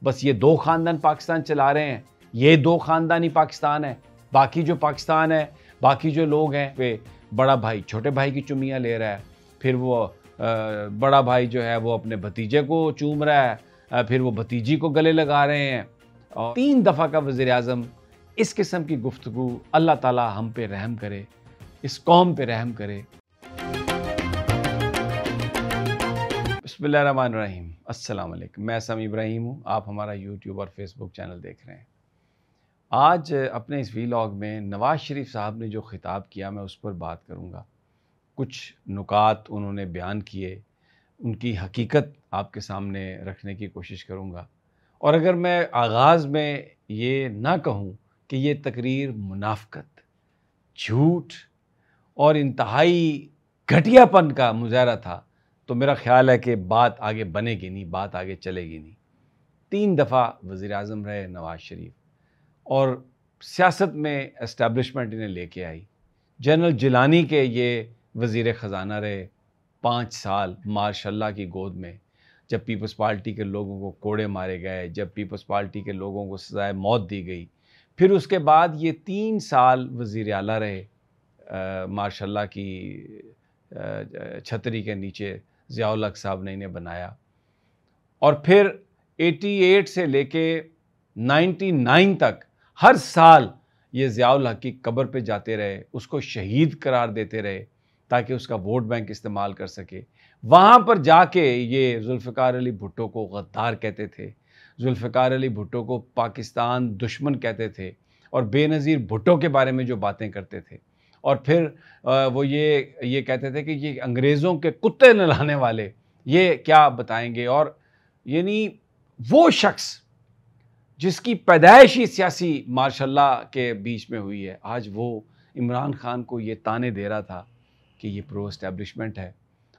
बस ये दो ख़ानदान पाकिस्तान चला रहे हैं, ये दो ख़ानदान ही पाकिस्तान है। बाकी जो पाकिस्तान है, बाकी जो लोग हैं वे बड़ा भाई छोटे भाई की चुम्मियाँ ले रहा है, फिर वो बड़ा भाई जो है वो अपने भतीजे को चूम रहा है, फिर वो भतीजी को गले लगा रहे हैं। और 3 दफ़ा का वज़ीर-ए-आज़म इस किस्म की गुफ्तगू, अल्लाह ताला हम पे रहम करे, इस कौम पे रहम करे। बिस्मिल्लाहिर्रहमानिर्रहीम, अस्सलाम वालेकुम। मैं समी इब्राहिम हूँ, आप हमारा यूट्यूब और फेसबुक चैनल देख रहे हैं। आज अपने इस वीलॉग में नवाज़ शरीफ साहब ने जो ख़िताब किया मैं उस पर बात करूँगा। कुछ नुकात उन्होंने बयान किए, उनकी हकीकत आपके सामने रखने की कोशिश करूँगा। और अगर मैं आगाज़ में ये ना कहूँ कि ये तकरीर मुनाफ़क़त, झूठ और इंतहाई घटियापन का मुज़ाहरा था, तो मेरा ख़्याल है कि बात आगे बनेगी नहीं, बात आगे चलेगी नहीं। 3 दफ़ा वज़ीर-ए-आज़म रहे नवाज़ शरीफ और सियासत में एस्टैब्लिशमेंट इन्हें लेके आई। जनरल जिलानी के ये वज़ीर ख़ज़ाना रहे 5 साल मार्शल की गोद में, जब पीपल्स पार्टी के लोगों को कोड़े मारे गए, जब पीपल्स पार्टी के लोगों को सज़ाए मौत दी गई। फिर उसके बाद ये 3 साल वज़ीर आला रहे मार्शल की छतरी के नीचे, ज़िया-उल हक़ साहब ने इन्हें बनाया। और फिर 88 से लेके 99 तक हर साल ये ज़िया-उल हक़ की कब्र पे जाते रहे, उसको शहीद करार देते रहे ताकि उसका वोट बैंक इस्तेमाल कर सके। वहाँ पर जाके ये ज़ुल्फ़िकार अली भुट्टो को गद्दार कहते थे, ज़ुल्फ़िकार अली भुट्टो को पाकिस्तान दुश्मन कहते थे और बेनज़ीर भुट्टो के बारे में जो बातें करते थे। और फिर वो ये कहते थे कि ये अंग्रेज़ों के कुत्ते नहलाने वाले, ये क्या बताएंगे। और यानी वो शख्स जिसकी पैदाइश ही सियासी मार्शल के बीच में हुई है, आज वो इमरान खान को ये ताने दे रहा था कि ये प्रो एस्टैब्लिशमेंट है।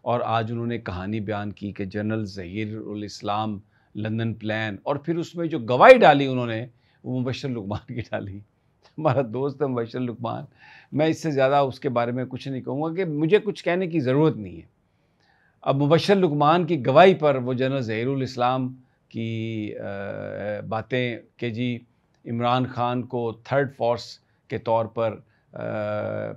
और आज उन्होंने कहानी बयान की कि जनरल ज़हीर-उल इस्लाम लंदन प्लान, और फिर उसमें जो गवाही डाली उन्होंने वो मुबश्शिर लुक़मान की डाली। हमारा दोस्त है मुबश्शिर लुक़मान, मैं इससे ज़्यादा उसके बारे में कुछ नहीं कहूँगा कि मुझे कुछ कहने की ज़रूरत नहीं है। अब मुबश्शिर लुक़मान की गवाही पर वो जनरल ज़हीर-उल इस्लाम की बातें कि जी इमरान खान को थर्ड फोर्स के तौर पर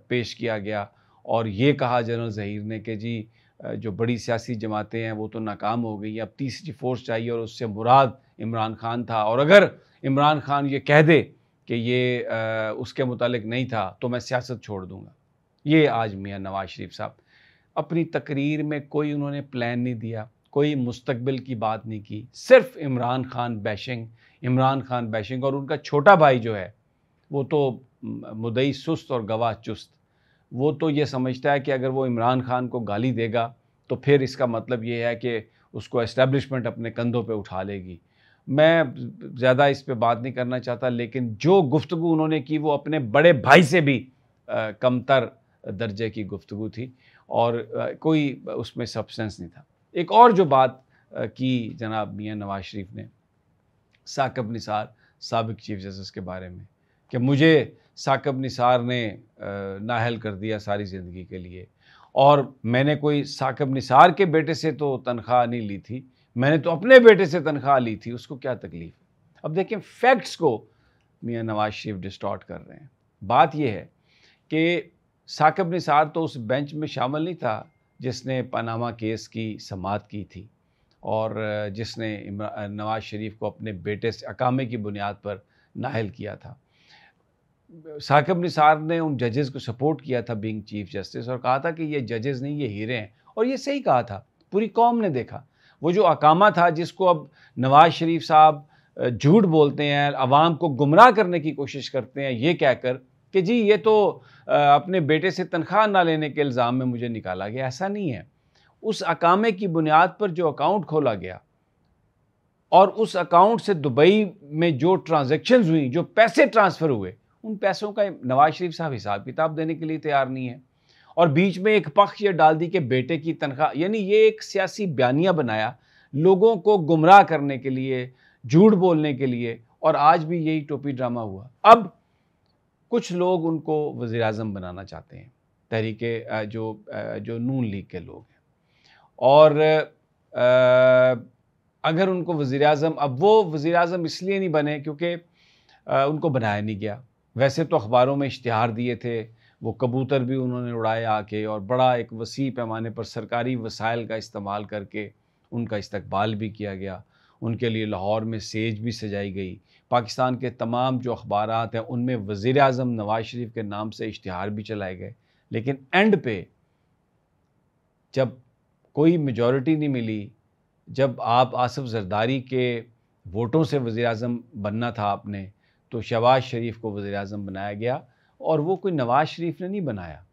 पेश किया गया और ये कहा जनरल ज़हीर ने कि जी जो बड़ी सियासी जमातें हैं वो तो नाकाम हो गई, अब तीसरी फोर्स चाहिए और उससे मुराद इमरान खान था। और अगर इमरान खान ये कह दे कि ये उसके मुतालिक नहीं था तो मैं सियासत छोड़ दूँगा। ये आज मियाँ नवाज़ शरीफ साहब अपनी तकरीर में कोई उन्होंने प्लान नहीं दिया, कोई मुस्तकबिल की बात नहीं की, सिर्फ इमरान खान बैशिंग। और उनका छोटा भाई जो है वो तो मुद्दई सुस्त और गवाह चुस्त। वो तो ये समझता है कि अगर वो इमरान खान को गाली देगा तो फिर इसका मतलब ये है कि उसको एस्टैब्लिशमेंट अपने कंधों पे उठा लेगी। मैं ज़्यादा इस पे बात नहीं करना चाहता, लेकिन जो गुफ्तगू उन्होंने की वो अपने बड़े भाई से भी कमतर दर्जे की गुफ्तगू थी और कोई उसमें सब्सटेंस नहीं था। एक और जो बात की जनाब मियाँ नवाज़ शरीफ ने साकिब निसार साबिक़ चीफ जस्टिस के बारे में, कि मुझे साकिब निसार ने नाअहल कर दिया सारी ज़िंदगी के लिए, और मैंने कोई साकिब निसार के बेटे से तो तनख्वाह नहीं ली थी, मैंने तो अपने बेटे से तनख्वाह ली थी, उसको क्या तकलीफ़ है। अब देखें फैक्ट्स को मियाँ नवाज़ शरीफ डिस्टॉर्ट कर रहे हैं। बात यह है कि साकिब निसार तो उस बेंच में शामिल नहीं था जिसने पनामा केस की समाअत की थी और जिसने नवाज़ शरीफ को अपने बेटे से अकामे की बुनियाद पर नाअहल किया था। साकिब निसार ने उन जजेस को सपोर्ट किया था बीइंग चीफ जस्टिस और कहा था कि ये जजेस नहीं, ये हीरे हैं, और ये सही कहा था। पूरी कौम ने देखा वो जो अकामा था जिसको अब नवाज़ शरीफ साहब झूठ बोलते हैं, अवाम को गुमराह करने की कोशिश करते हैं ये कहकर कि जी ये तो अपने बेटे से तनख्वाह ना लेने के इल्ज़ाम में मुझे निकाला गया। ऐसा नहीं है। उस अकामे की बुनियाद पर जो अकाउंट खोला गया और उस अकाउंट से दुबई में जो ट्रांजैक्शंस हुई, जो पैसे ट्रांसफ़र हुए, उन पैसों का नवाज़ शरीफ साहब हिसाब किताब देने के लिए तैयार नहीं है। और बीच में एक पक्ष ये डाल दी कि बेटे की तनख्वाह, यानी ये एक सियासी बयानिया बनाया लोगों को गुमराह करने के लिए, झूठ बोलने के लिए, और आज भी यही टोपी ड्रामा हुआ। अब कुछ लोग उनको वज़ीर-ए-आज़म बनाना चाहते हैं, तहरीके जो नून लीग के लोग हैं, और अगर उनको वज़ीर-ए-आज़म, अब वो वज़ीर-ए-आज़म इसलिए नहीं बने क्योंकि उनको बनाया नहीं गया। वैसे तो अखबारों में इश्तिहार दिए थे, वो कबूतर भी उन्होंने उड़ाए आके और बड़ा एक वसी पैमाने पर सरकारी वसाइल का इस्तेमाल करके उनका इस्तकबाल भी किया गया। उनके लिए लाहौर में सेज भी सजाई गई। पाकिस्तान के तमाम जो अखबारात हैं उनमें वज़ीर-ए-आज़म नवाज़ शरीफ के नाम से इश्तिहार भी चलाए गए। लेकिन एंड पे जब कोई मेजॉरिटी नहीं मिली, जब आप आसिफ ज़रदारी के वोटों से वज़ीर-ए-आज़म बनना था आपने, तो शहबाज शरीफ को वज़ीर-ए-आज़म बनाया गया। और वो कोई नवाज़ शरीफ ने नहीं बनाया,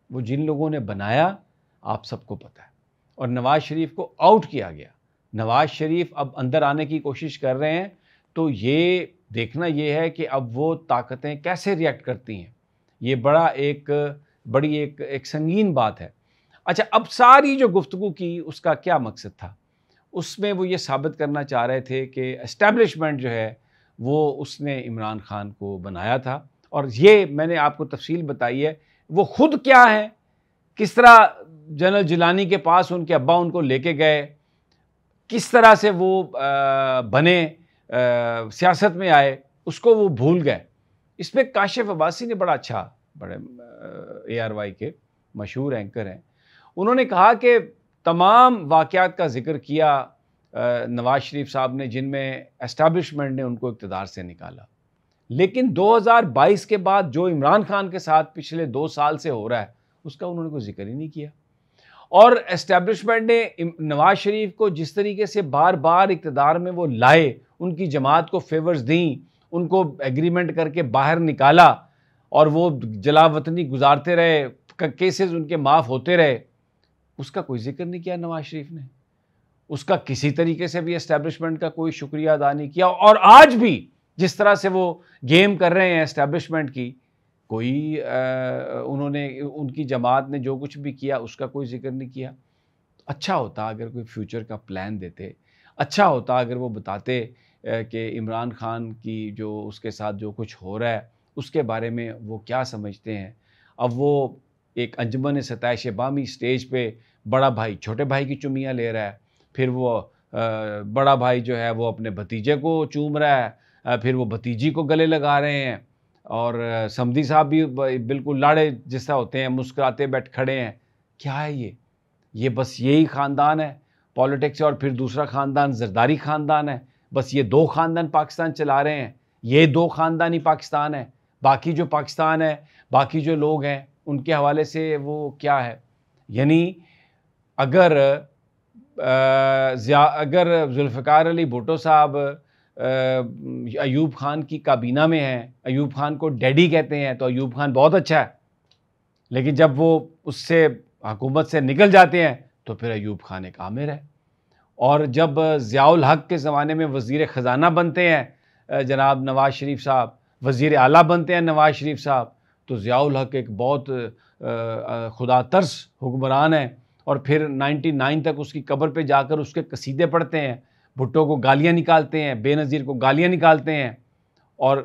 वो जिन लोगों ने बनाया आप सबको पता है। और नवाज़ शरीफ को आउट किया गया। नवाज़ शरीफ अब अंदर आने की कोशिश कर रहे हैं, तो ये देखना ये है कि अब वो ताकतें कैसे रिएक्ट करती हैं। ये बड़ी एक संगीन बात है। अच्छा, अब सारी जो गुफ्तगू की उसका क्या मकसद था? उसमें वो ये साबित करना चाह रहे थे कि एस्टैब्लिशमेंट जो है वो उसने इमरान खान को बनाया था। और ये मैंने आपको तफसील बताई है, वो ख़ुद क्या है, किस तरह जनरल जिलानी के पास उनके अब्बा उनको लेके गए, किस तरह से वो बने, सियासत में आए, उसको वो भूल गए। इसमें काशिफ अब्बासी ने बड़ा अच्छा, बड़े ARY के मशहूर एंकर हैं, उन्होंने कहा कि तमाम वाक़यात का ज़िक्र किया नवाज़ शरीफ साहब ने जिनमें एस्टैब्लिशमेंट ने उनको इक़्तिदार से निकाला। लेकिन 2022 के बाद जो इमरान खान के साथ पिछले 2 साल से हो रहा है उसका उन्होंने कोई ज़िक्र ही नहीं किया। और एस्टैब्लिशमेंट ने नवाज़ शरीफ को जिस तरीके से बार बार इक़्तिदार में वो लाए, उनकी जमात को फेवर्स दी, उनको एग्रीमेंट करके बाहर निकाला और वो जलावतनी गुजारते रहे, केसेस उनके माफ़ होते रहे, उसका कोई ज़िक्र नहीं किया नवाज़ शरीफ ने। उसका किसी तरीके से भी एस्टैब्लिशमेंट का कोई शुक्रिया अदा नहीं किया। और आज भी जिस तरह से वो गेम कर रहे हैं एस्टैब्लिशमेंट की, कोई उन्होंने, उनकी जमात ने जो कुछ भी किया उसका कोई ज़िक्र नहीं किया। अच्छा होता अगर कोई फ्यूचर का प्लान देते, अच्छा होता अगर वो बताते कि इमरान खान की जो उसके साथ जो कुछ हो रहा है उसके बारे में वो क्या समझते हैं। अब वो एक अंजुमन सताइश बामी स्टेज पे बड़ा भाई छोटे भाई की चुम्मियाँ ले रहा है, फिर वो बड़ा भाई जो है वो अपने भतीजे को चूम रहा है, फिर वो भतीजी को गले लगा रहे हैं, और समधी साहब भी बिल्कुल लाड़े जैसा होते हैं, मुस्कुराते बैठ खड़े हैं। क्या है ये बस यही ख़ानदान है पॉलिटिक्स, और फिर दूसरा ख़ानदान ज़रदारी ख़ानदान है। बस ये 2 ख़ानदान पाकिस्तान चला रहे हैं, ये 2 ख़ानदान ही पाकिस्तान है। बाकी जो पाकिस्तान है, बाकी जो लोग हैं उनके हवाले से वो क्या है। यानी अगर जुल्फ़िकार अली भुट्टो साहब अयूब खान की काबीना में हैं, अयूब खान को डैडी कहते हैं, तो अयूब खान बहुत अच्छा है। लेकिन जब वो उससे हुकूमत से निकल जाते हैं तो फिर अयूब खान एक आमिर है। और जब ज़ियाउल हक के ज़माने में वज़ीर ख़ज़ाना बनते हैं जनाब नवाज़ शरीफ साहब, वज़ीर आला बनते हैं नवाज़ शरीफ साहब, तो ज़ियाउल हक एक बहुत खुदा तरस हुक्मरान है। और फिर 99 तक उसकी कब्र पे जाकर उसके कसीदे पढ़ते हैं, भुट्टो को गालियाँ निकालते हैं, बेनज़ीर को गालियाँ निकालते हैं। और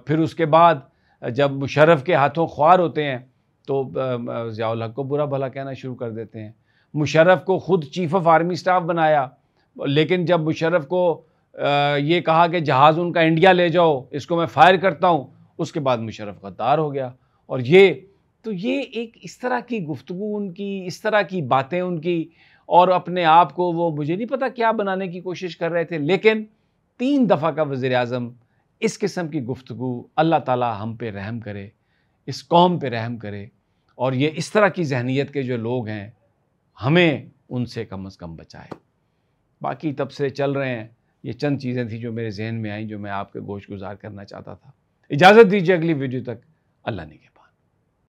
फिर उसके बाद जब मुशर्रफ के हाथों ख्वार होते हैं तो ज़ियाउल हक को बुरा भला कहना शुरू कर देते हैं। मुशर्रफ को ख़ुद चीफ़ ऑफ आर्मी स्टाफ बनाया, लेकिन जब मुशर्रफ को ये कहा कि जहाज़ उनका इंडिया ले जाओ, इसको मैं फ़ायर करता हूँ, उसके बाद मुशर्रफ गद्दार हो गया। और ये एक इस तरह की गुफ्तगू उनकी, इस तरह की बातें उनकी, और अपने आप को वो मुझे नहीं पता क्या बनाने की कोशिश कर रहे थे। लेकिन 3 दफ़ा का वज़ीर-ए-आज़म, इस किस्म की गुफ्तगू, अल्लाह ताला हम पे रहम करे, इस कौम पे रहम करे, और ये इस तरह की ज़हनियत के जो लोग हैं हमें उनसे कम से कम बचाए। बाकी तब से चल रहे हैं। ये चंद चीज़ें थी जो मेरे जहन में आई, जो मैं आपके गोश गुजार करना चाहता था। इजाज़त दीजिए अगली वीडियो तक। अल्लाह ने